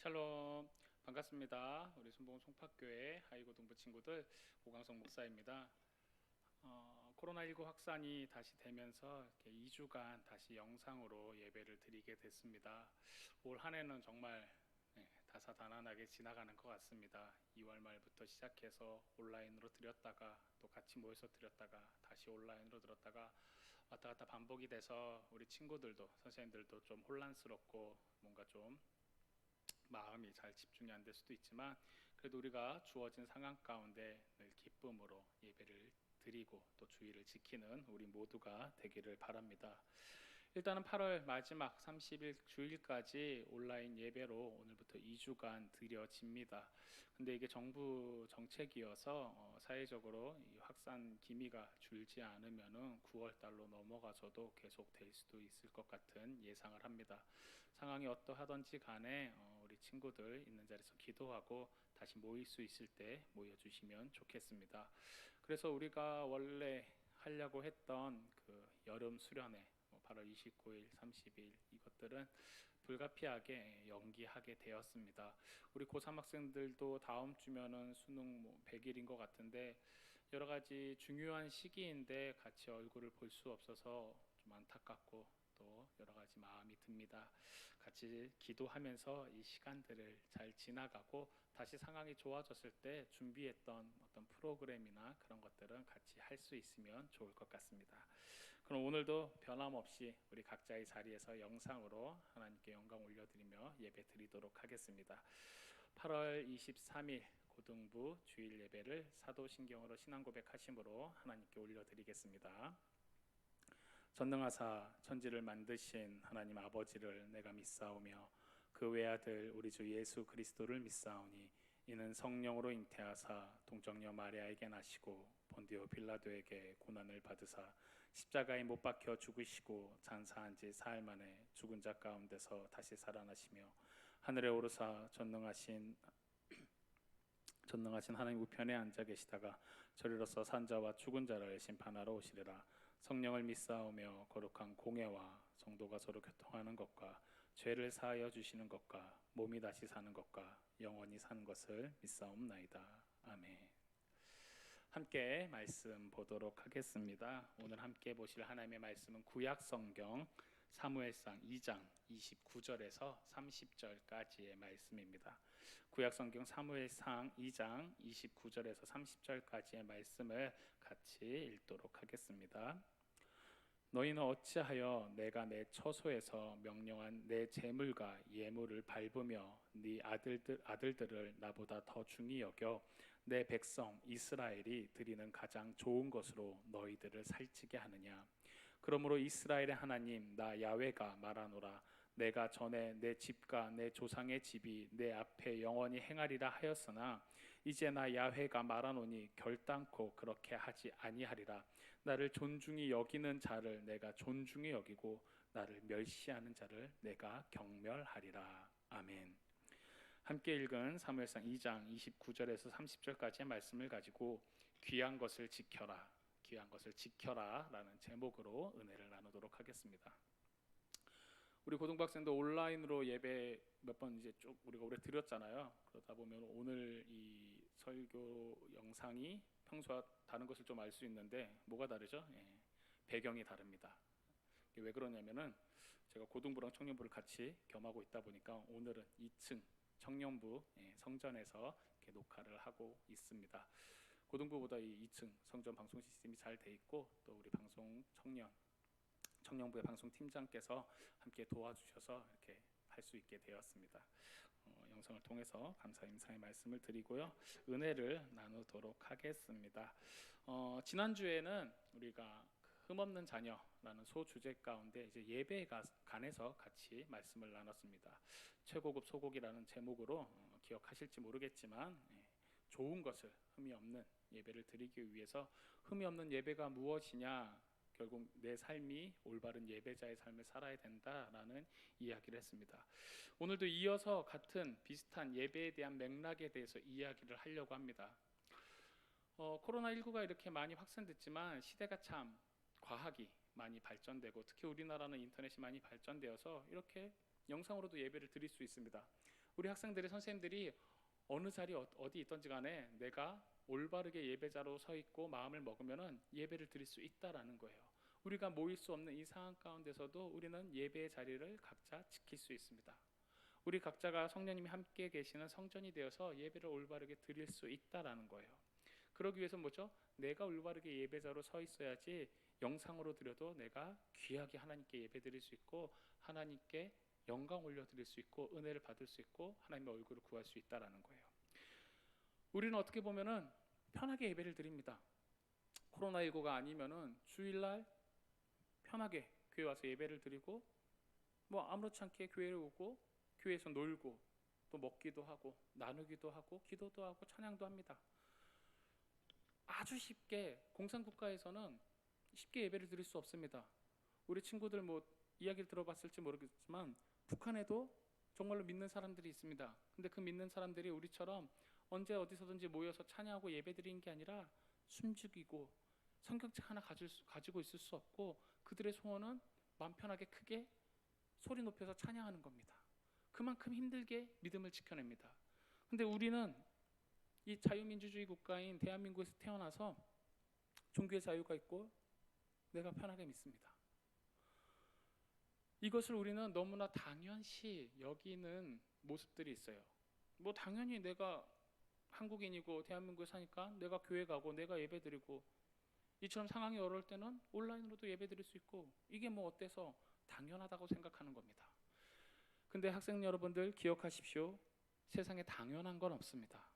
샬롬, 반갑습니다. 우리 순봉 송파교회 하이고등부 친구들, 오광석 목사입니다. 코로나19 확산이 다시 되면서 이렇게 2주간 다시 영상으로 예배를 드리게 됐습니다. 올 한 해는 정말 다사다난하게 지나가는 것 같습니다. 2월 말부터 시작해서 온라인으로 드렸다가 또 같이 모여서 드렸다가 다시 온라인으로 드렸다가 왔다 갔다 반복이 돼서 우리 친구들도 선생님들도 좀 혼란스럽고 뭔가 좀 마음이 잘 집중이 안 될 수도 있지만, 그래도 우리가 주어진 상황 가운데 늘 기쁨으로 예배를 드리고 또 주의를 지키는 우리 모두가 되기를 바랍니다. 일단은 8월 마지막 30일 주일까지 온라인 예배로 오늘부터 2주간 드려집니다. 근데 이게 정부 정책이어서 사회적으로 이 확산 기미가 줄지 않으면은 9월 달로 넘어가서도 계속 될 수도 있을 것 같은 예상을 합니다. 상황이 어떠하든지 간에 우리 친구들 있는 자리에서 기도하고 다시 모일 수 있을 때 모여주시면 좋겠습니다. 그래서 우리가 원래 하려고 했던 그 여름 수련회 8월 29일, 30일 이것들은 불가피하게 연기하게 되었습니다. 우리 고3 학생들도 다음 주면은 수능 100일인 것 같은데 여러 가지 중요한 시기인데 같이 얼굴을 볼 수 없어서 좀 안타깝고 또 여러 가지 마음이 듭니다. 같이 기도하면서 이 시간들을 잘 지나가고 다시 상황이 좋아졌을 때 준비했던 어떤 프로그램이나 그런 것들은 같이 할 수 있으면 좋을 것 같습니다. 그럼 오늘도 변함없이 우리 각자의 자리에서 영상으로 하나님께 영광 올려드리며 예배 드리도록 하겠습니다. 8월 23일 고등부 주일 예배를 사도신경으로 신앙 고백하심으로 하나님께 올려드리겠습니다. 전능하사 천지를 만드신 하나님 아버지를 내가 믿사오며 그 외아들 우리 주 예수 그리스도를 믿사오니 이는 성령으로 잉태하사 동정녀 마리아에게 나시고 본디오 빌라도에게 고난을 받으사 십자가에 못 박혀 죽으시고 장사한 지 사흘 만에 죽은 자 가운데서 다시 살아나시며 하늘에 오르사 전능하신 하나님 우편에 앉아 계시다가 저리로서 산자와 죽은 자를 심판하러 오시리라. 성령을 믿사오며 거룩한 공예와 성도가 서로 교통하는 것과 죄를 사하여 주시는 것과 몸이 다시 사는 것과 영원히 사는 것을 믿사옵나이다. 아멘. 함께 말씀 보도록 하겠습니다. 오늘 함께 보실 하나님의 말씀은 구약 성경 사무엘상 2장 29절에서 30절까지의 말씀입니다. 구약 성경 사무엘상 2장 29절에서 30절까지의 말씀을 같이 읽도록 하겠습니다. 너희는 어찌하여 내가 내 처소에서 명령한 내 재물과 예물을 밟으며 네 아들들을 나보다 더 중히 여겨 내 백성 이스라엘이 드리는 가장 좋은 것으로 너희들을 살찌게 하느냐? 그러므로 이스라엘의 하나님 나 야훼가 말하노라. 내가 전에 내 집과 내 조상의 집이 내 앞에 영원히 행하리라 하였으나 이제 나 야훼가 말하노니 결단코 그렇게 하지 아니하리라. 나를 존중히 여기는 자를 내가 존중히 여기고 나를 멸시하는 자를 내가 경멸하리라. 아멘. 함께 읽은 사무엘상 2장 29절에서 30절까지의 말씀을 가지고 귀한 것을 지켜라, 귀한 것을 지켜라 라는 제목으로 은혜를 나누도록 하겠습니다. 우리 고등학생도 온라인으로 예배 몇 번 이제 쭉 우리가 오래 드렸잖아요. 그러다 보면 오늘 이 설교 영상이 평소와 다른 것을 좀 알 수 있는데 뭐가 다르죠? 배경이 다릅니다. 이게 왜 그러냐면은 제가 고등부랑 청년부를 같이 겸하고 있다 보니까 오늘은 2층 청년부 성전에서 이렇게 녹화를 하고 있습니다. 고등부보다 이 2층 성전 방송 시스템이 잘 돼 있고 또 우리 방송 청년부의 방송 팀장께서 함께 도와주셔서 이렇게 할 수 있게 되었습니다. 영상을 통해서 감사 인사의 말씀을 드리고요. 은혜를 나누도록 하겠습니다. 지난주에는 우리가 흠없는 자녀라는 소주제 가운데 이제 예배에 관해서 같이 말씀을 나눴습니다. 최고급 소고기라는 제목으로 기억하실지 모르겠지만 좋은 것을 흠이 없는 예배를 드리기 위해서 흠이 없는 예배가 무엇이냐, 결국 내 삶이 올바른 예배자의 삶을 살아야 된다라는 이야기를 했습니다. 오늘도 이어서 같은 비슷한 예배에 대한 맥락에 대해서 이야기를 하려고 합니다. 코로나19가 이렇게 많이 확산됐지만 시대가 참 과학이 많이 발전되고 특히 우리나라는 인터넷이 많이 발전되어서 이렇게 영상으로도 예배를 드릴 수 있습니다. 우리 학생들이 선생님들이 어느 자리 어디 있던지 간에 내가 올바르게 예배자로 서 있고 마음을 먹으면은 예배를 드릴 수 있다라는 거예요. 우리가 모일 수 없는 이 상황 가운데서도 우리는 예배의 자리를 각자 지킬 수 있습니다. 우리 각자가 성령님이 함께 계시는 성전이 되어서 예배를 올바르게 드릴 수 있다라는 거예요. 그러기 위해서 뭐죠? 내가 올바르게 예배자로 서 있어야지 영상으로 드려도 내가 귀하게 하나님께 예배 드릴 수 있고 하나님께 영광 올려 드릴 수 있고 은혜를 받을 수 있고 하나님의 얼굴을 구할 수 있다라는 거예요. 우리는 어떻게 보면은 편하게 예배를 드립니다. 코로나19가 아니면은 주일날 편하게 교회 와서 예배를 드리고 뭐 아무렇지 않게 교회를 오고 교회에서 놀고 또 먹기도 하고 나누기도 하고 기도도 하고 찬양도 합니다. 아주 쉽게 공산국가에서는 쉽게 예배를 드릴 수 없습니다. 우리 친구들 뭐 이야기를 들어봤을지 모르겠지만 북한에도 정말로 믿는 사람들이 있습니다. 근데 그 믿는 사람들이 우리처럼 언제 어디서든지 모여서 찬양하고 예배 드리는 게 아니라 숨죽이고 성경책 하나 가지고 있을 수 없고 그들의 소원은 마음 편하게 크게 소리 높여서 찬양하는 겁니다. 그만큼 힘들게 믿음을 지켜냅니다. 근데 우리는 이 자유민주주의 국가인 대한민국에서 태어나서 종교의 자유가 있고 내가 편하게 믿습니다. 이것을 우리는 너무나 당연시 여기는 모습들이 있어요. 뭐 당연히 내가 한국인이고 대한민국에 사니까 내가 교회 가고 내가 예배 드리고 이처럼 상황이 어려울 때는 온라인으로도 예배 드릴 수 있고 이게 뭐 어때서 당연하다고 생각하는 겁니다. 근데 학생 여러분들 기억하십시오. 세상에 당연한 건 없습니다.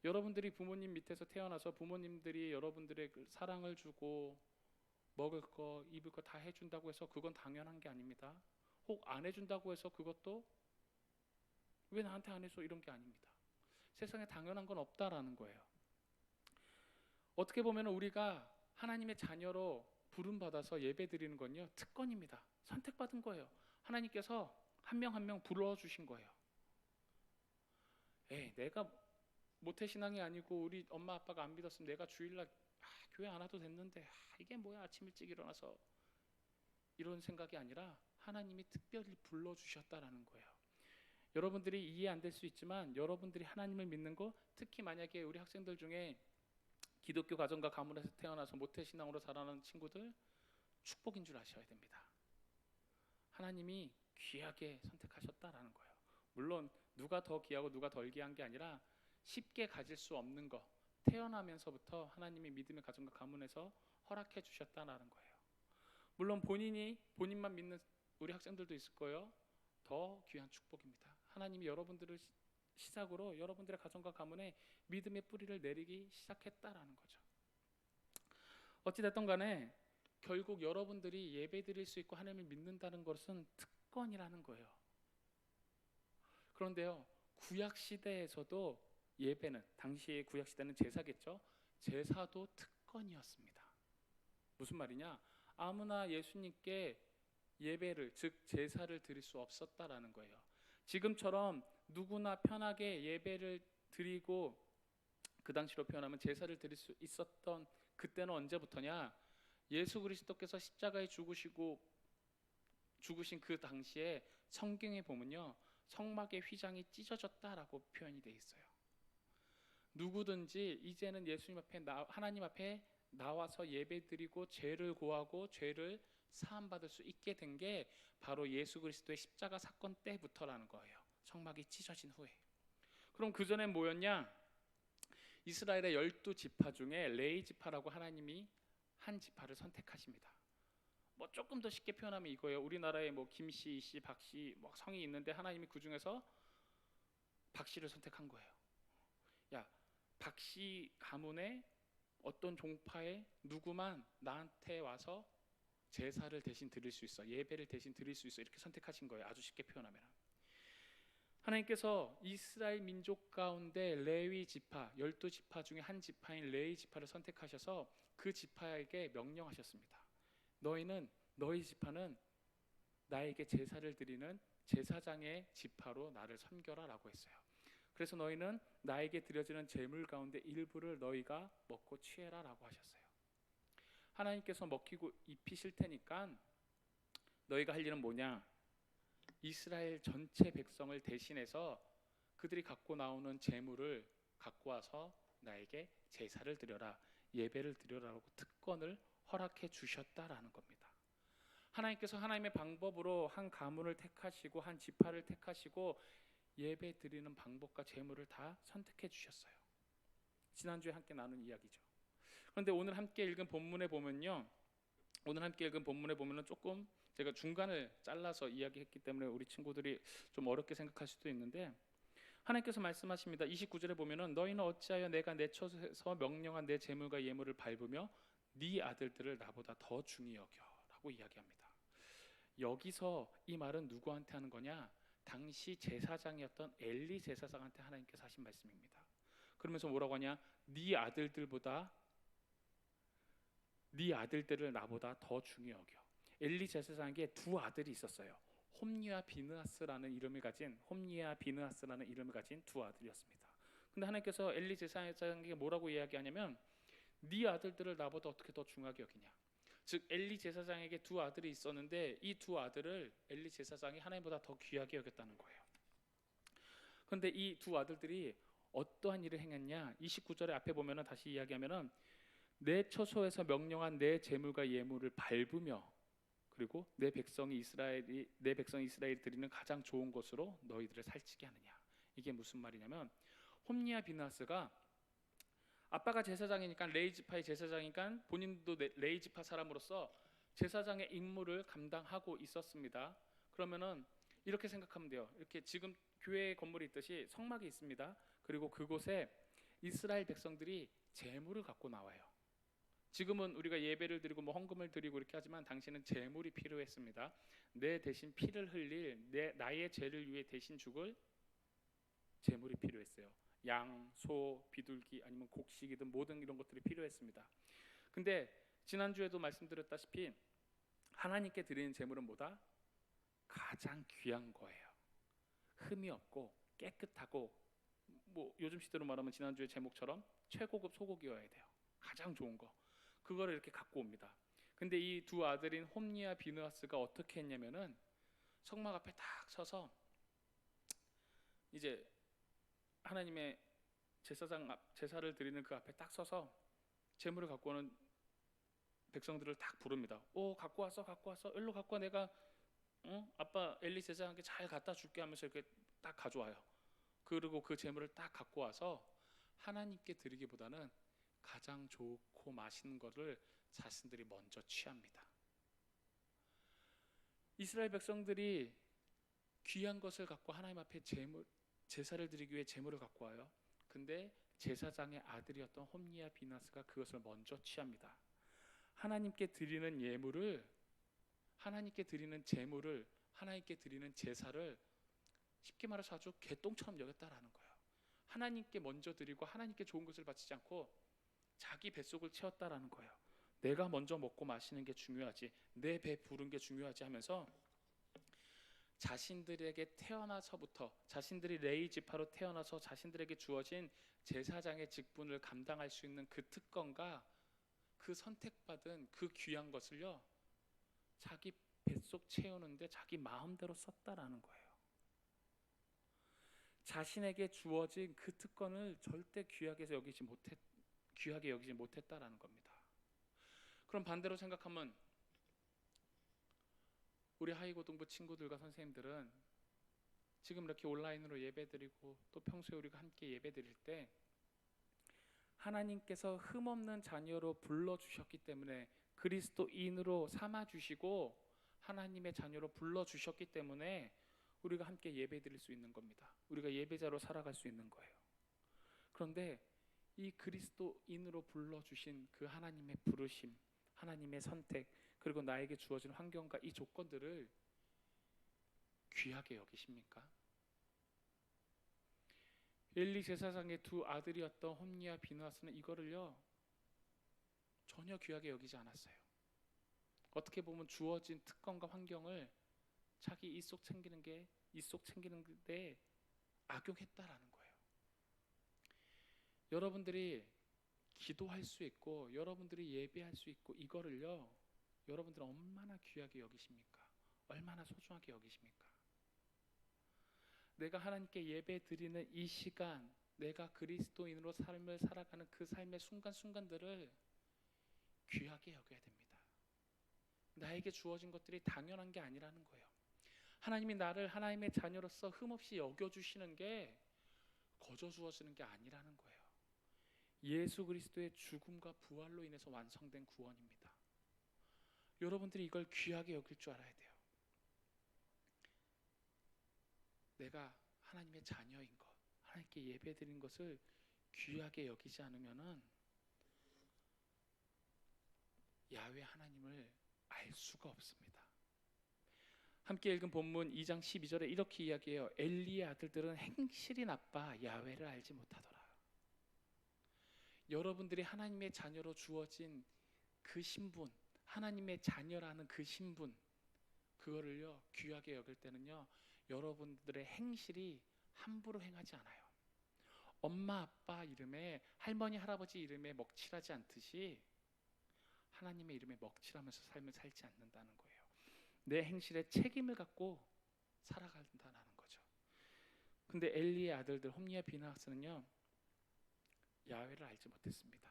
여러분들이 부모님 밑에서 태어나서 부모님들이 여러분들의 그 사랑을 주고 먹을 거, 입을 거 다 해준다고 해서 그건 당연한 게 아닙니다. 혹 안 해준다고 해서 그것도 왜 나한테 안 해줘 이런 게 아닙니다. 세상에 당연한 건 없다라는 거예요. 어떻게 보면 우리가 하나님의 자녀로 부름받아서 예배 드리는 건요 특권입니다. 선택받은 거예요. 하나님께서 한 명 한 명 불러주신 거예요. 내가 모태신앙이 아니고 우리 엄마 아빠가 안 믿었으면 내가 주일날 교회 안 와도 됐는데 이게 뭐야 아침 일찍 일어나서 이런 생각이 아니라 하나님이 특별히 불러주셨다라는 거예요. 여러분들이 이해 안 될 수 있지만 여러분들이 하나님을 믿는 거 특히 만약에 우리 학생들 중에 기독교 가정과 가문에서 태어나서 모태신앙으로 자라는 친구들 축복인 줄 아셔야 됩니다. 하나님이 귀하게 선택하셨다라는 거예요. 물론 누가 더 귀하고 누가 덜 귀한 게 아니라 쉽게 가질 수 없는 거 태어나면서부터 하나님이 믿음의 가정과 가문에서 허락해 주셨다는 거예요. 물론 본인만 믿는 우리 학생들도 있을 거예요. 더 귀한 축복입니다. 하나님이 여러분들을 시작으로 여러분들의 가정과 가문에 믿음의 뿌리를 내리기 시작했다라는 거죠. 어찌됐든 간에 결국 여러분들이 예배 드릴 수 있고 하나님을 믿는다는 것은 특권이라는 거예요. 그런데요 구약 시대에서도 예배는 당시의 구약 시대는 제사겠죠. 제사도 특권이었습니다. 무슨 말이냐? 아무나 예수님께 예배를 즉 제사를 드릴 수 없었다라는 거예요. 지금처럼 누구나 편하게 예배를 드리고 그 당시로 표현하면 제사를 드릴 수 있었던 그때는 언제부터냐? 예수 그리스도께서 십자가에 죽으신 그 당시에 성경에 보면요 성막의 휘장이 찢어졌다라고 표현이 돼 있어요. 누구든지 이제는 예수님 앞에 하나님 앞에 나와서 예배드리고 죄를 고하고 죄를 사함받을 수 있게 된 게 바로 예수 그리스도의 십자가 사건 때부터라는 거예요. 성막이 찢어진 후에. 그럼 그 전에 뭐였냐? 이스라엘의 12지파 중에 레위 지파라고 하나님이 한 지파를 선택하십니다. 뭐 조금 더 쉽게 표현하면 이거예요. 우리나라에 뭐 김씨, 이씨, 박씨 뭐 성이 있는데 하나님이 그 중에서 박씨를 선택한 거예요. 야, 박씨 가문의 어떤 종파의 누구만 나한테 와서 제사를 대신 드릴 수 있어, 예배를 대신 드릴 수 있어, 이렇게 선택하신 거예요. 아주 쉽게 표현하면 하나님께서 이스라엘 민족 가운데 레위 지파 12지파 중에 한 지파인 레위 지파를 선택하셔서 그 지파에게 명령하셨습니다. 너희 지파는 나에게 제사를 드리는 제사장의 지파로 나를 섬겨라 라고 했어요. 그래서 너희는 나에게 드려지는 제물 가운데 일부를 너희가 먹고 취해라 라고 하셨어요. 하나님께서 먹히고 입히실 테니까 너희가 할 일은 뭐냐? 이스라엘 전체 백성을 대신해서 그들이 갖고 나오는 재물을 갖고 와서 나에게 제사를 드려라, 예배를 드려라라고 특권을 허락해 주셨다라는 겁니다. 하나님께서 하나님의 방법으로 한 가문을 택하시고 한 지파를 택하시고 예배 드리는 방법과 재물을 다 선택해 주셨어요. 지난주에 함께 나눈 이야기죠. 그런데 오늘 함께 읽은 본문에 보면요, 오늘 함께 읽은 본문에 보면은 조금 제가 중간을 잘라서 이야기했기 때문에 우리 친구들이 좀 어렵게 생각할 수도 있는데, 하나님께서 말씀하십니다. 29절에 보면은 너희는 어찌하여 내가 내 처소에서 명령한 내 재물과 예물을 밟으며 네 아들들을 나보다 더 중히 여겨라고 이야기합니다. 여기서 이 말은 누구한테 하는 거냐? 당시 제사장이었던 엘리 제사장한테 하나님께서 하신 말씀입니다. 그러면서 뭐라고 하냐? 네 아들들을 나보다 더 중히 여겨. 엘리 제사장에게 두 아들이 있었어요. 홈니와 비느하스라는 이름을 가진 두 아들이었습니다. 근데 하나님께서 엘리 제사장에게 뭐라고 이야기하냐면 네 아들들을 나보다 어떻게 더 중하게 여기냐. 즉 엘리 제사장에게 두 아들이 있었는데 이 두 아들을 엘리 제사장이 하나님보다 더 귀하게 여겼다는 거예요. 그런데 이 두 아들들이 어떠한 일을 행했냐? 29절에 앞에 보면은 다시 이야기하면은 내 처소에서 명령한 내 재물과 예물을 밟으며 그리고 내 백성이 이스라엘이 드리는 가장 좋은 것으로 너희들을 살찌게 하느냐. 이게 무슨 말이냐면 홈니와 비느하스가 아빠가 제사장이니까 레위지파의 제사장이니까 본인도 레위지파 사람으로서 제사장의 임무를 감당하고 있었습니다. 그러면은 이렇게 생각하면 돼요. 이렇게 지금 교회 건물이 있듯이 성막이 있습니다. 그리고 그곳에 이스라엘 백성들이 제물을 갖고 나와요. 지금은 우리가 예배를 드리고 뭐 헌금을 드리고 이렇게 하지만 당시는 제물이 필요했습니다. 내 대신 피를 흘릴 나의 죄를 위해 대신 죽을 제물이 필요했어요. 양, 소, 비둘기 아니면 곡식이든 모든 이런 것들이 필요했습니다. 근데 지난주에도 말씀드렸다시피 하나님께 드리는 제물은 뭐다? 가장 귀한 거예요. 흠이 없고 깨끗하고 뭐 요즘 시대로 말하면 지난주의 제목처럼 최고급 소고기여야 돼요. 가장 좋은 거. 그거를 이렇게 갖고 옵니다. 근데 이 두 아들인 홈니와 비느하스가 어떻게 했냐면은 성막 앞에 딱 서서 이제 하나님의 제사를 드리는 그 앞에 딱 서서 제물을 갖고 오는 백성들을 딱 부릅니다. 오, 갖고 왔어. 일로 갖고 와. 내가 아빠 엘리 제사장께 잘 갖다 줄게 하면서 이렇게 딱 가져와요. 그리고 그 제물을 딱 갖고 와서 하나님께 드리기보다는 가장 좋고 맛있는 것을 자신들이 먼저 취합니다. 이스라엘 백성들이 귀한 것을 갖고 하나님 앞에 제사를 드리기 위해 제물을 갖고 와요. 근데 제사장의 아들이었던 홈니와 비느하스가 그것을 먼저 취합니다. 하나님께 드리는 예물을, 하나님께 드리는 제물을, 하나님께 드리는 제사를 쉽게 말해서 아주 개똥처럼 여겼다라는 거예요. 하나님께 먼저 드리고 하나님께 좋은 것을 바치지 않고 자기 뱃속을 채웠다라는 거예요. 내가 먼저 먹고 마시는 게 중요하지, 내 배 부른 게 중요하지 하면서 자신들에게 태어나서부터, 자신들이 레위 지파로 태어나서 자신들에게 주어진 제사장의 직분을 감당할 수 있는 그 특권과 그 선택받은 그 귀한 것을요, 자기 뱃속 채우는데 자기 마음대로 썼다라는 거예요. 자신에게 주어진 그 특권을 절대 귀하게 여기지 못했다라는 겁니다. 그럼 반대로 생각하면 우리 하이고등부 친구들과 선생님들은 지금 이렇게 온라인으로 예배드리고 또 평소에 우리가 함께 예배드릴 때 하나님께서 흠없는 자녀로 불러주셨기 때문에, 그리스도인으로 삼아주시고 하나님의 자녀로 불러주셨기 때문에 우리가 함께 예배드릴 수 있는 겁니다. 우리가 예배자로 살아갈 수 있는 거예요. 그런데 이 그리스도인으로 불러주신 그 하나님의 부르심, 하나님의 선택, 그리고 나에게 주어진 환경과 이 조건들을 귀하게 여기십니까? 엘리 제사장의 두 아들이었던 홈니와 비느하스는 이거를요 전혀 귀하게 여기지 않았어요. 어떻게 보면 주어진 특권과 환경을 자기 입속 챙기는 데 악용했다라는 거예요. 여러분들이 기도할 수 있고 여러분들이 예배할 수 있고 이거를요 여러분들은 얼마나 귀하게 여기십니까? 얼마나 소중하게 여기십니까? 내가 하나님께 예배 드리는 이 시간, 내가 그리스도인으로 삶을 살아가는 그 삶의 순간순간들을 귀하게 여겨야 됩니다. 나에게 주어진 것들이 당연한 게 아니라는 거예요. 하나님이 나를 하나님의 자녀로서 흠없이 여겨주시는 게 거저 주어지는 게 아니라는 거예요. 예수 그리스도의 죽음과 부활로 인해서 완성된 구원입니다. 여러분들이 이걸 귀하게 여길 줄 알아야 돼요. 내가 하나님의 자녀인 것, 하나님께 예배드린 것을 귀하게 여기지 않으면은 야훼 하나님을 알 수가 없습니다. 함께 읽은 본문 2장 12절에 이렇게 이야기해요. 엘리의 아들들은 행실이 나빠 야훼를 알지 못하더라. 여러분들이 하나님의 자녀로 주어진 그 신분, 하나님의 자녀라는 그 신분, 그거를요 귀하게 여길 때는요 여러분들의 행실이 함부로 행하지 않아요. 엄마 아빠 이름에, 할머니 할아버지 이름에 먹칠하지 않듯이 하나님의 이름에 먹칠하면서 삶을 살지 않는다는 거예요. 내 행실에 책임을 갖고 살아간다는 거죠. 근데 엘리의 아들들 홈리와 비느하스는요 야훼를 알지 못했습니다.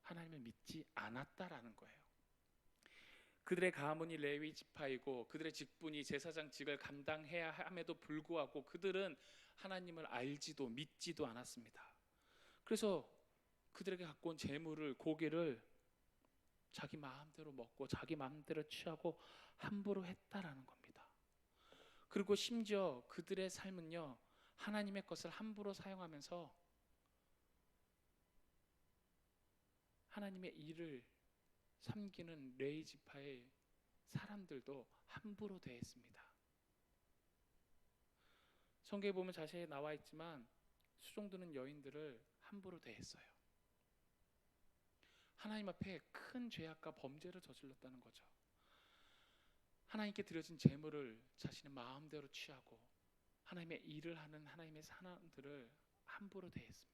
하나님을 믿지 않았다라는 거예요. 그들의 가문이 레위 지파이고 그들의 직분이 제사장직을 감당해야 함에도 불구하고 그들은 하나님을 알지도 믿지도 않았습니다. 그래서 그들에게 갖고 온 재물을, 고기를 자기 마음대로 먹고 자기 마음대로 취하고 함부로 했다라는 겁니다. 그리고 심지어 그들의 삶은요 하나님의 것을 함부로 사용하면서 하나님의 일을 섬기는 레위 지파의 사람들도 함부로 대했습니다. 성경에 보면 자세히 나와 있지만 수종드는 여인들을 함부로 대했어요. 하나님 앞에 큰 죄악과 범죄를 저질렀다는 거죠. 하나님께 드려진 제물을 자신의 마음대로 취하고 하나님의 일을 하는 하나님의 사람들을 함부로 대했습니다.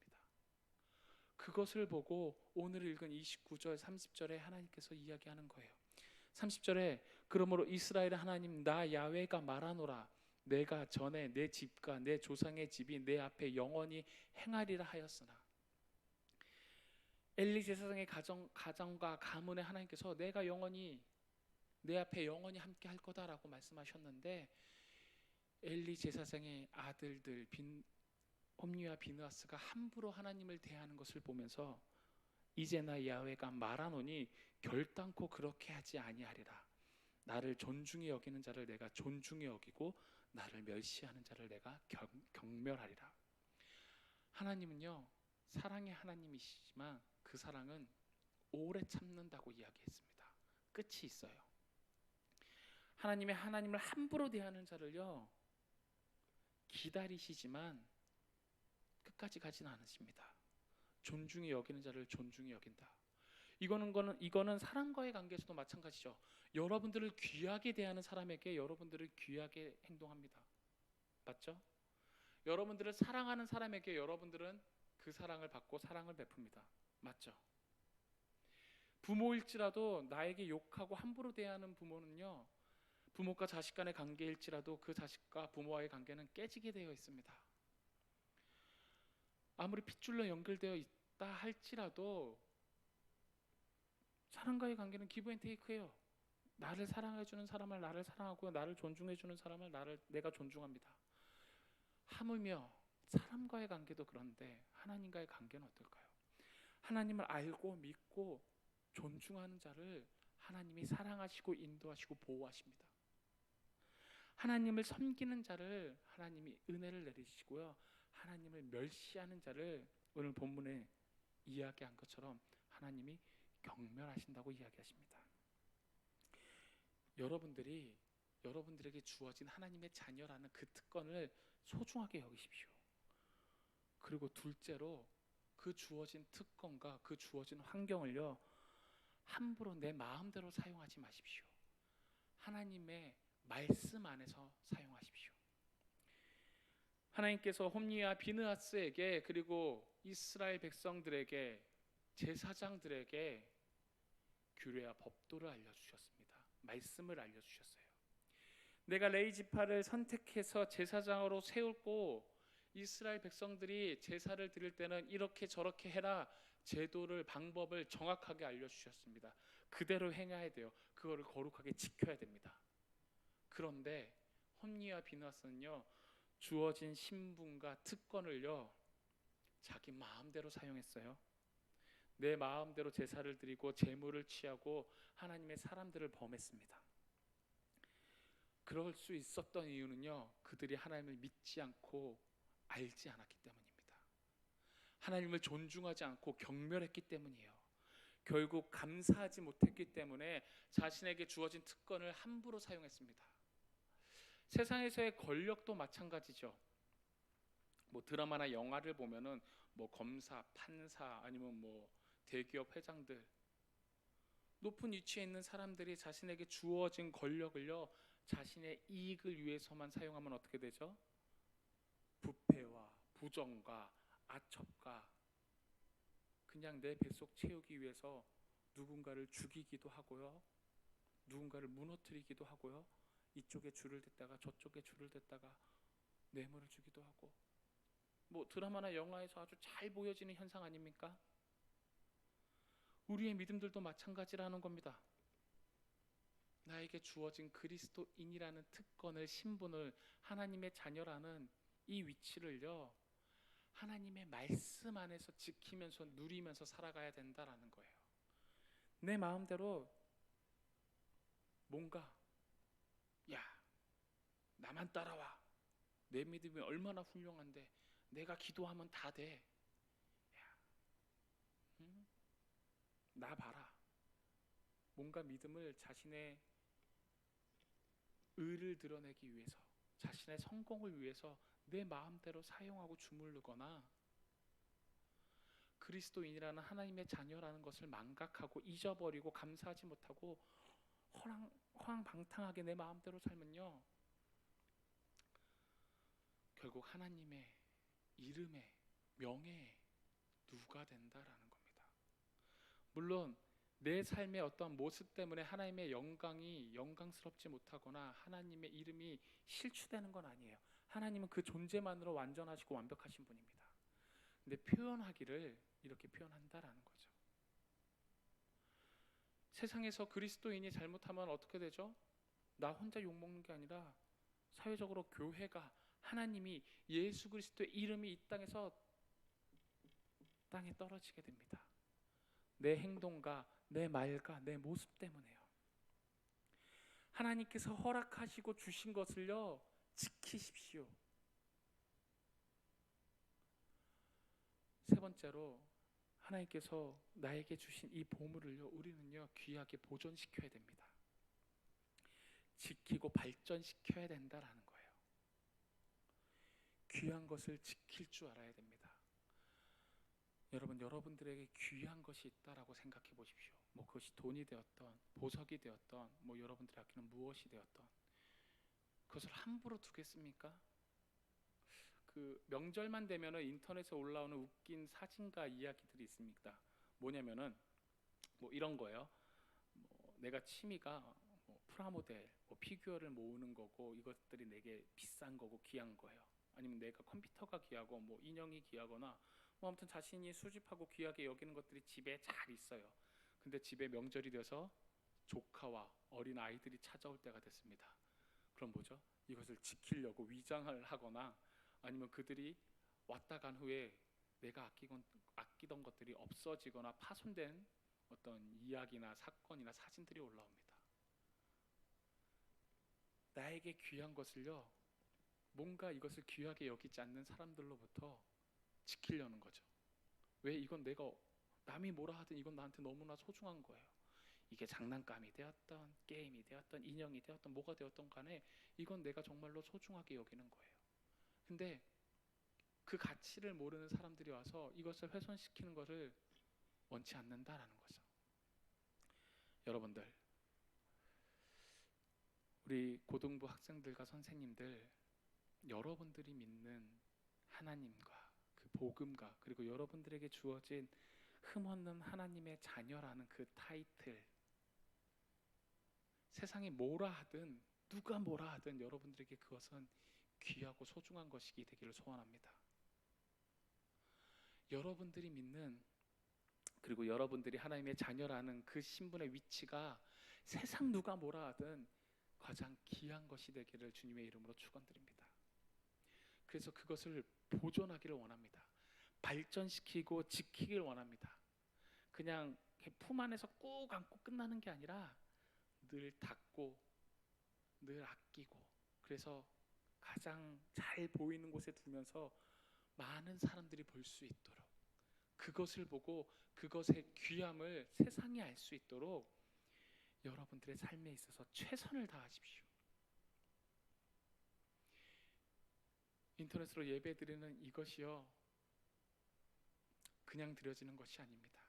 그것을 보고 오늘 읽은 29절 30절에 하나님께서 이야기하는 거예요. 30절에 그러므로 이스라엘의 하나님 나 야훼가 말하노라 내가 전에 내 집과 내 조상의 집이 내 앞에 영원히 행하리라 하였으나. 엘리 제사장의 가정과 가문의 하나님께서 내가 영원히 내 앞에 영원히 함께 할 거다라고 말씀하셨는데 엘리 제사장의 아들들 홈리와 비느하스가 함부로 하나님을 대하는 것을 보면서 이제 나 야훼가 말하노니 결단코 그렇게 하지 아니하리라. 나를 존중히 여기는 자를 내가 존중히 여기고 나를 멸시하는 자를 내가 경멸하리라. 하나님은요 사랑의 하나님이시지만 그 사랑은 오래 참는다고 이야기했습니다. 끝이 있어요. 하나님을 함부로 대하는 자를요 기다리시지만 끝까지 가지는 않으십니다. 존중히 여기는 자를 존중히 여긴다. 이거는 사람과의 관계에서도 마찬가지죠. 여러분들을 귀하게 대하는 사람에게 여러분들을 귀하게 행동합니다. 맞죠? 여러분들을 사랑하는 사람에게 여러분들은 그 사랑을 받고 사랑을 베풉니다. 맞죠? 부모일지라도 나에게 욕하고 함부로 대하는 부모는요 부모과 자식 간의 관계일지라도 그 자식과 부모와의 관계는 깨지게 되어 있습니다. 아무리 핏줄로 연결되어 있다 할지라도 사람과의 관계는 기브 앤 테이크예요. 나를 사랑해주는 사람을 나를 사랑하고 나를 존중해주는 사람을 내가 존중합니다. 하물며 사람과의 관계도 그런데 하나님과의 관계는 어떨까요? 하나님을 알고 믿고 존중하는 자를 하나님이 사랑하시고 인도하시고 보호하십니다. 하나님을 섬기는 자를 하나님이 은혜를 내리시고요 하나님을 멸시하는 자를 오늘 본문에 이야기한 것처럼 하나님이 경멸하신다고 이야기하십니다. 여러분들에게 주어진 하나님의 자녀라는 그 특권을 소중하게 여기십시오. 그리고 둘째로 그 주어진 특권과 그 주어진 환경을요 함부로 내 마음대로 사용하지 마십시오. 하나님의 말씀 안에서 사용하십시오. 하나님께서 홈리와 비느하스에게 그리고 이스라엘 백성들에게 제사장들에게 규례와 법도를 알려주셨습니다. 말씀을 알려주셨어요. 내가 레위 지파를 선택해서 제사장으로 세우고 이스라엘 백성들이 제사를 드릴 때는 이렇게 저렇게 해라, 제도를 방법을 정확하게 알려주셨습니다. 그대로 행해야 돼요. 그거를 거룩하게 지켜야 됩니다. 그런데 홈리와 비느하스는요, 주어진 신분과 특권을요 자기 마음대로 사용했어요. 내 마음대로 제사를 드리고 제물을 취하고 하나님의 사람들을 범했습니다. 그럴 수 있었던 이유는요, 그들이 하나님을 믿지 않고 알지 않았기 때문입니다. 하나님을 존중하지 않고 경멸했기 때문이에요. 결국 감사하지 못했기 때문에 자신에게 주어진 특권을 함부로 사용했습니다. 세상에서의 권력도 마찬가지죠. 뭐 드라마나 영화를 보면은 뭐 검사, 판사, 아니면 뭐 대기업 회장들, 높은 위치에 있는 사람들이 자신에게 주어진 권력을요 자신의 이익을 위해서만 사용하면 어떻게 되죠? 부패와 부정과 아첩과 그냥 내 뱃속 채우기 위해서 누군가를 죽이기도 하고요, 누군가를 무너뜨리기도 하고요, 이쪽에 줄을 댔다가 저쪽에 줄을 댔다가 뇌물을 주기도 하고, 뭐 드라마나 영화에서 아주 잘 보여지는 현상 아닙니까? 우리의 믿음들도 마찬가지라는 겁니다. 나에게 주어진 그리스도인이라는 특권을, 신분을, 하나님의 자녀라는 이 위치를요 하나님의 말씀 안에서 지키면서 누리면서 살아가야 된다라는 거예요. 내 마음대로 뭔가 야 나만 따라와, 내 믿음이 얼마나 훌륭한데 내가 기도하면 다 돼, 야, 나 봐라, 뭔가 믿음을 자신의 의를 드러내기 위해서, 자신의 성공을 위해서 내 마음대로 사용하고 주무르거나 그리스도인이라는 하나님의 자녀라는 것을 망각하고 잊어버리고 감사하지 못하고 허랑방탕하게 내 마음대로 살면요 결국 하나님의 이름에, 명예에 누가 된다라는 겁니다. 물론 내 삶의 어떤 모습 때문에 하나님의 영광이 영광스럽지 못하거나 하나님의 이름이 실추되는 건 아니에요. 하나님은 그 존재만으로 완전하시고 완벽하신 분입니다. 근데 표현하기를 이렇게 표현한다라는 거죠. 세상에서 그리스도인이 잘못하면 어떻게 되죠? 나 혼자 욕먹는 게 아니라 사회적으로 교회가, 하나님이, 예수 그리스도의 이름이 이 땅에서 땅에 떨어지게 됩니다. 내 행동과 내 말과 내 모습 때문에요. 하나님께서 허락하시고 주신 것을요 지키십시오. 세 번째로, 하나님께서 나에게 주신 이 보물을요 우리는요 귀하게 보존시켜야 됩니다. 지키고 발전시켜야 된다라는 거예요. 귀한 것을 지킬 줄 알아야 됩니다. 여러분, 여러분들에게 귀한 것이 있다라고 생각해 보십시오. 뭐 그것이 돈이 되었던, 보석이 되었던, 뭐 여러분들이 아끼는 무엇이 되었던, 그것을 함부로 두겠습니까? 그 명절만 되면은 인터넷에 올라오는 웃긴 사진과 이야기들이 있습니다. 뭐냐면은 뭐 이런 거예요. 뭐 내가 취미가 뭐 프라모델, 뭐 피규어를 모으는 거고, 이것들이 내게 비싼 거고 귀한 거예요. 아니면 내가 컴퓨터가 귀하고 뭐 인형이 귀하거나 뭐 아무튼 자신이 수집하고 귀하게 여기는 것들이 집에 잘 있어요. 근데 집에 명절이 돼서 조카와 어린 아이들이 찾아올 때가 됐습니다. 그럼 뭐죠? 이것을 지키려고 위장을 하거나, 아니면 그들이 왔다 간 후에 내가 아끼던 것들이 없어지거나 파손된 어떤 이야기나 사건이나 사진들이 올라옵니다. 나에게 귀한 것을요 뭔가 이것을 귀하게 여기지 않는 사람들로부터 지키려는 거죠. 왜? 이건 내가, 남이 뭐라 하든 이건 나한테 너무나 소중한 거예요. 이게 장난감이 되었던, 게임이 되었던, 인형이 되었던, 뭐가 되었던 간에 이건 내가 정말로 소중하게 여기는 거예요. 근데 그 가치를 모르는 사람들이 와서 이것을 훼손시키는 것을 원치 않는다라는 거죠. 여러분들, 우리 고등부 학생들과 선생님들, 여러분들이 믿는 하나님과 그 복음과, 그리고 여러분들에게 주어진 흠없는 하나님의 자녀라는 그 타이틀, 세상이 뭐라 하든 누가 뭐라 하든 여러분들에게 그것은 귀하고 소중한 것이기 되기를 소원합니다. 여러분들이 믿는, 그리고 여러분들이 하나님의 자녀라는 그 신분의 위치가 세상 누가 뭐라 하든 가장 귀한 것이 되기를 주님의 이름으로 축원드립니다. 그래서 그것을 보존하기를 원합니다. 발전시키고 지키길 원합니다. 그냥 품 안에서 꾹 안고 끝나는 게 아니라 늘 닦고 늘 아끼고, 그래서 가장 잘 보이는 곳에 두면서 많은 사람들이 볼 수 있도록, 그것을 보고 그것의 귀함을 세상이 알 수 있도록 여러분들의 삶에 있어서 최선을 다하십시오. 인터넷으로 예배 드리는 이것이요, 그냥 드려지는 것이 아닙니다.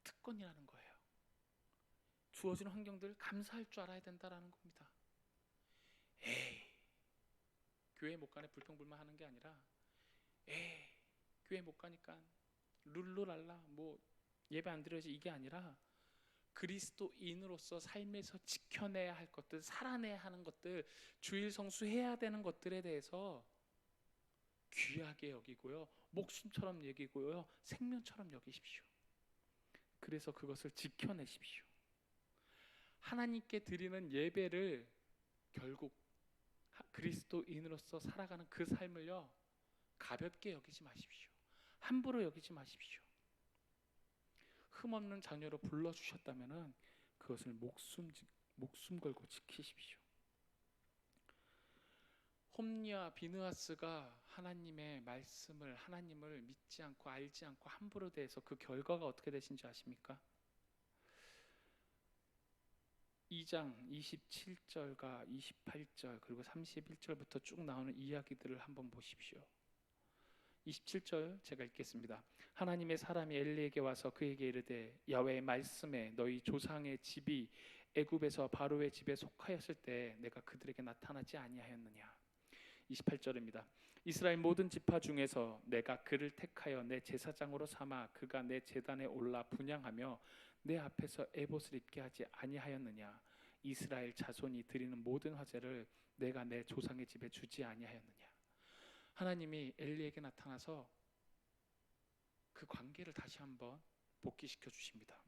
특권이라는 거예요. 주어지는 환경들 감사할 줄 알아야 된다라는 겁니다. 에이, 교회 못 가네 불평불만 하는 게 아니라, 에이, 교회 못 가니까 룰루랄라 뭐 예배 안 드려야지, 이게 아니라 그리스도인으로서 삶에서 지켜내야 할 것들, 살아내야 하는 것들, 주일 성수해야 되는 것들에 대해서 귀하게 여기고요, 목숨처럼 여기고요, 생명처럼 여기십시오. 그래서 그것을 지켜내십시오. 하나님께 드리는 예배를 결국 그리스도인으로서 살아가는 그 삶을요, 가볍게 여기지 마십시오. 함부로 여기지 마십시오. 흠없는 자녀로 불러주셨다면 그것을 목숨 걸고 지키십시오. 홈리와 비느하스가 하나님의 말씀을, 하나님을 믿지 않고 알지 않고 함부로 대해서 그 결과가 어떻게 되신지 아십니까? 2장 27절과 28절 그리고 31절부터 쭉 나오는 이야기들을 한번 보십시오. 27절 제가 읽겠습니다. 하나님의 사람이 엘리에게 와서 그에게 이르되 야훼의 말씀에 너희 조상의 집이 애굽에서 바로의 집에 속하였을 때 내가 그들에게 나타나지 아니하였느냐. 28절입니다. 이스라엘 모든 지파 중에서 내가 그를 택하여 내 제사장으로 삼아 그가 내 제단에 올라 분향하며 내 앞에서 에봇을 입게 하지 아니하였느냐. 이스라엘 자손이 드리는 모든 화제를 내가 내 조상의 집에 주지 아니하였느냐. 하나님이 엘리에게 나타나서 그 관계를 다시 한번 복귀시켜 주십니다.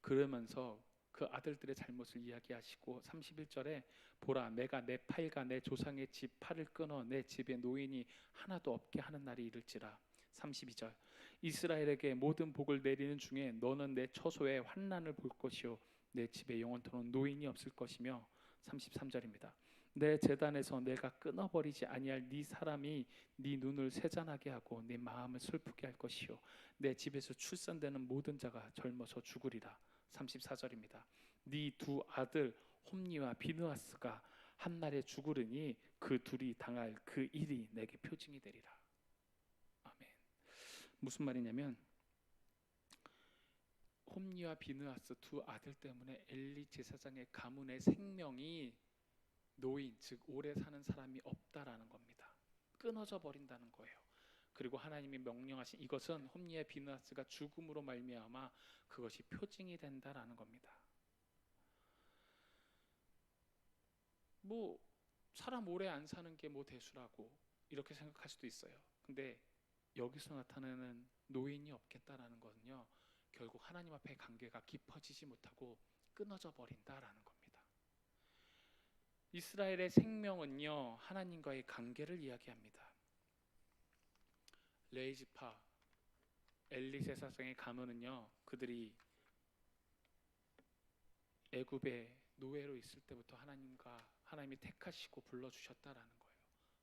그러면서 그 아들들의 잘못을 이야기하시고 31절에 보라 내가 내 팔과 내 조상의 집 팔을 끊어 내 집에 노인이 하나도 없게 하는 날이 이를지라. 32절 이스라엘에게 모든 복을 내리는 중에 너는 내 처소에 환난을 볼 것이요 내 집에 영원토록 노인이 없을 것이며. 33절입니다. 내 제단에서 내가 끊어버리지 아니할 네 사람이 네 눈을 세잔하게 하고 네 마음을 슬프게 할 것이요 내 집에서 출산되는 모든 자가 젊어서 죽으리라. 34절입니다. 네 두 아들 홈리와 비느하스가 한날에 죽으리니 그 둘이 당할 그 일이 내게 표징이 되리라. 아멘. 무슨 말이냐면 홈리와 비느하스 두 아들 때문에 엘리 제사장의 가문의 생명이 노인, 즉 오래 사는 사람이 없다라는 겁니다. 끊어져 버린다는 거예요. 그리고 하나님이 명령하신 이것은 홈리와 비느하스가 죽음으로 말미암아 그것이 표징이 된다라는 겁니다. 뭐 사람 오래 안 사는 게 뭐 대수라고 이렇게 생각할 수도 있어요. 근데 여기서 나타나는 노인이 없겠다라는 거는요, 결국 하나님 앞에 관계가 깊어지지 못하고 끊어져 버린다라는 겁니다. 이스라엘의 생명은요, 하나님과의 관계를 이야기합니다. 레이지파 엘리 제사장의 가문은요, 그들이 애굽의 노예로 있을 때부터 하나님이 택하시고 불러주셨다라는 거예요.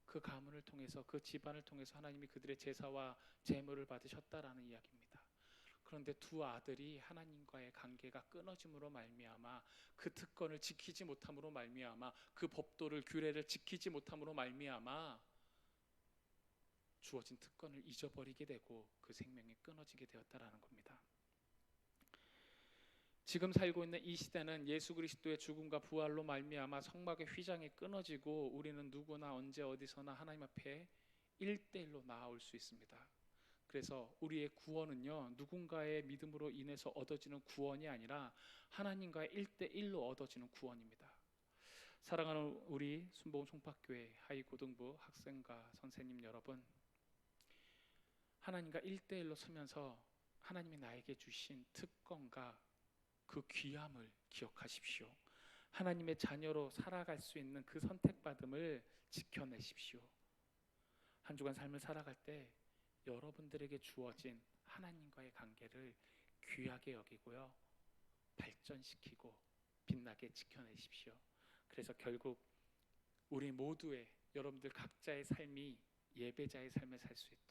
그 가문을 통해서, 그 집안을 통해서 하나님이 그들의 제사와 제물을 받으셨다라는 이야기입니다. 그런데 두 아들이 하나님과의 관계가 끊어짐으로 말미암아 그 특권을 지키지 못함으로 말미암아 그 법도를, 규례를 지키지 못함으로 말미암아 주어진 특권을 잊어버리게 되고 그 생명이 끊어지게 되었다라는 겁니다. 지금 살고 있는 이 시대는 예수 그리스도의 죽음과 부활로 말미암아 성막의 휘장이 끊어지고 우리는 누구나 언제 어디서나 하나님 앞에 1대1로 나아올 수 있습니다. 그래서 우리의 구원은요, 누군가의 믿음으로 인해서 얻어지는 구원이 아니라 하나님과의 1대1로 얻어지는 구원입니다. 사랑하는 우리 순복음 총파교회 하이고등부 학생과 선생님 여러분, 하나님과 1대1로 서면서 하나님이 나에게 주신 특권과 그 귀함을 기억하십시오. 하나님의 자녀로 살아갈 수 있는 그 선택받음을 지켜내십시오. 한 주간 삶을 살아갈 때 여러분들에게 주어진 하나님과의 관계를 귀하게 여기고요, 발전시키고 빛나게 지켜내십시오. 그래서 결국 우리 모두의, 여러분들 각자의 삶이 예배자의 삶을 살 수 있도록,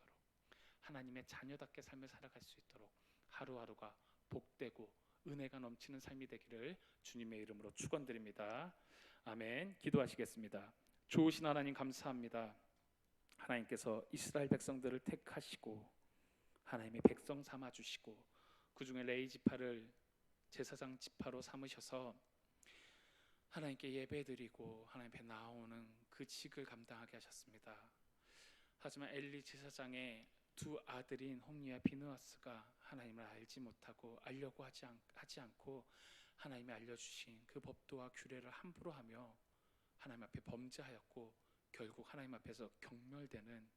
하나님의 자녀답게 삶을 살아갈 수 있도록 하루하루가 복되고 은혜가 넘치는 삶이 되기를 주님의 이름으로 축원드립니다. 아멘. 기도하시겠습니다. 좋으신 하나님 감사합니다. 하나님께서 이스라엘 백성들을 택하시고 하나님의 백성 삼아 주시고 그 중에 레위 지파를 제사장 지파로 삼으셔서 하나님께 예배드리고 하나님 앞에 나오는 그 직을 감당하게 하셨습니다. 하지만 엘리 제사장의 두 아들인 홈리와 비느하스가 하나님을 알지 못하고 알려고 하지 않고 하나님이 알려주신 그 법도와 규례를 함부로 하며 하나님 앞에 범죄하였고 결국 하나님 앞에서 경멸되는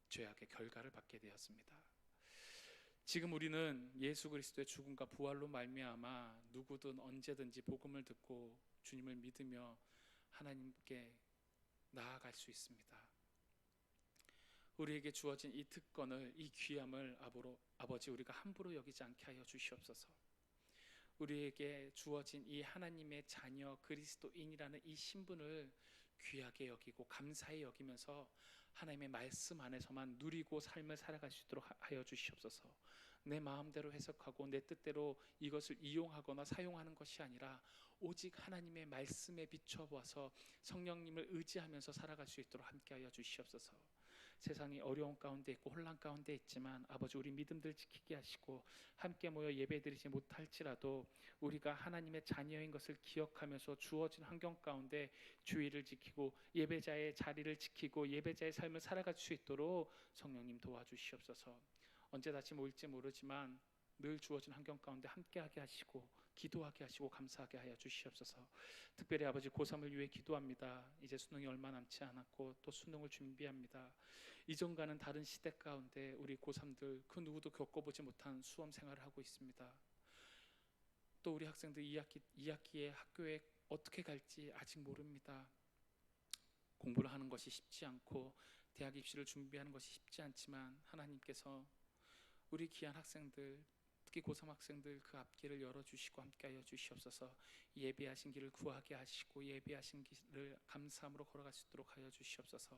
죄악의 결과를 받게 되었습니다. 지금 우리는 예수 그리스도의 죽음과 부활로 말미암아 누구든 언제든지 복음을 듣고 주님을 믿으며 하나님께 나아갈 수 있습니다. 우리에게 주어진 이 특권을, 이 귀함을 아버지 우리가 함부로 여기지 않게 하여 주시옵소서. 우리에게 주어진 이 하나님의 자녀 그리스도인이라는 이 신분을 귀하게 여기고 감사히 여기면서 하나님의 말씀 안에서만 누리고 삶을 살아갈 수 있도록 하여 주시옵소서. 내 마음대로 해석하고 내 뜻대로 이것을 이용하거나 사용하는 것이 아니라 오직 하나님의 말씀에 비춰보아서 성령님을 의지하면서 살아갈 수 있도록 함께하여 주시옵소서. 세상이 어려운 가운데 있고 혼란 가운데 있지만 아버지 우리 믿음들 지키게 하시고 함께 모여 예배드리지 못할지라도 우리가 하나님의 자녀인 것을 기억하면서 주어진 환경 가운데 주의를 지키고 예배자의 자리를 지키고 예배자의 삶을 살아갈 수 있도록 성령님 도와주시옵소서. 언제 다시 모일지 모르지만 늘 주어진 환경 가운데 함께하게 하시고 기도하게 하시고 감사하게 하여 주시옵소서. 특별히 아버지 고3을 위해 기도합니다. 이제 수능이 얼마 남지 않았고 또 수능을 준비합니다. 이전과는 다른 시대 가운데 우리 고3들 그 누구도 겪어보지 못한 수험 생활을 하고 있습니다. 또 우리 학생들 2학기에 학교에 어떻게 갈지 아직 모릅니다. 공부를 하는 것이 쉽지 않고 대학 입시를 준비하는 것이 쉽지 않지만 하나님께서 우리 귀한 학생들, 특히 고3 학생들 그 앞길을 열어주시고 함께하여 주시옵소서. 예배하신 길을 구하게 하시고 예배하신 길을 감사함으로 걸어갈 수 있도록 하여 주시옵소서.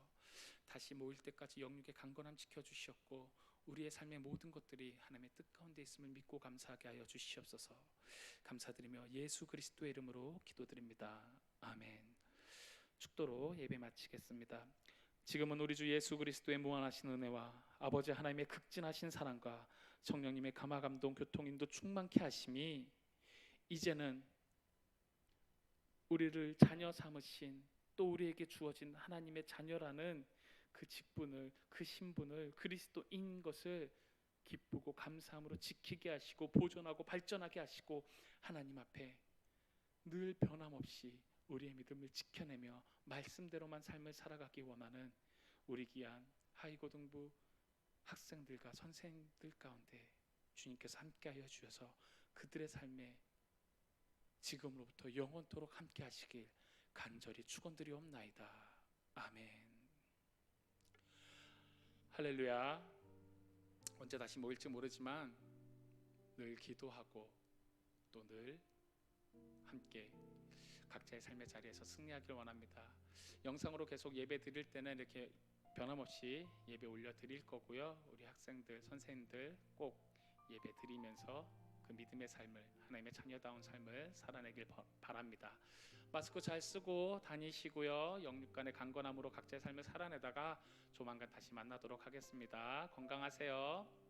다시 모일 때까지 영육의 강건함 지켜주시옵고 우리의 삶의 모든 것들이 하나님의 뜻 가운데 있음을 믿고 감사하게 하여 주시옵소서. 감사드리며 예수 그리스도의 이름으로 기도드립니다. 아멘. 축도로 예배 마치겠습니다. 지금은 우리 주 예수 그리스도의 무한하신 은혜와 아버지 하나님의 극진하신 사랑과 성령님의 감화 감동 교통인도 충만케 하심이 이제는 우리를 자녀 삼으신 또 우리에게 주어진 하나님의 자녀라는 그 직분을, 그 신분을 그리스도인 것을 기쁘고 감사함으로 지키게 하시고 보존하고 발전하게 하시고 하나님 앞에 늘 변함없이 우리의 믿음을 지켜내며 말씀대로만 삶을 살아가기 원하는 우리 귀한 하이고등부 학생들과 선생님들 가운데 주님께서 함께하여 주셔서 그들의 삶에 지금으로부터 영원토록 함께 하시길 간절히 축원드리옵나이다. 아멘. 할렐루야. 언제 다시 모일지 모르지만 늘 기도하고 또 늘 함께 각자의 삶의 자리에서 승리하길 원합니다. 영상으로 계속 예배 드릴 때는 이렇게 변함없이 예배 올려 드릴 거고요. 우리 학생들, 선생님들 꼭 예배 드리면서 그 믿음의 삶을, 하나님의 자녀다운 삶을 살아내길 바랍니다. 마스크 잘 쓰고 다니시고요. 영육간의 강건함으로 각자의 삶을 살아내다가 조만간 다시 만나도록 하겠습니다. 건강하세요.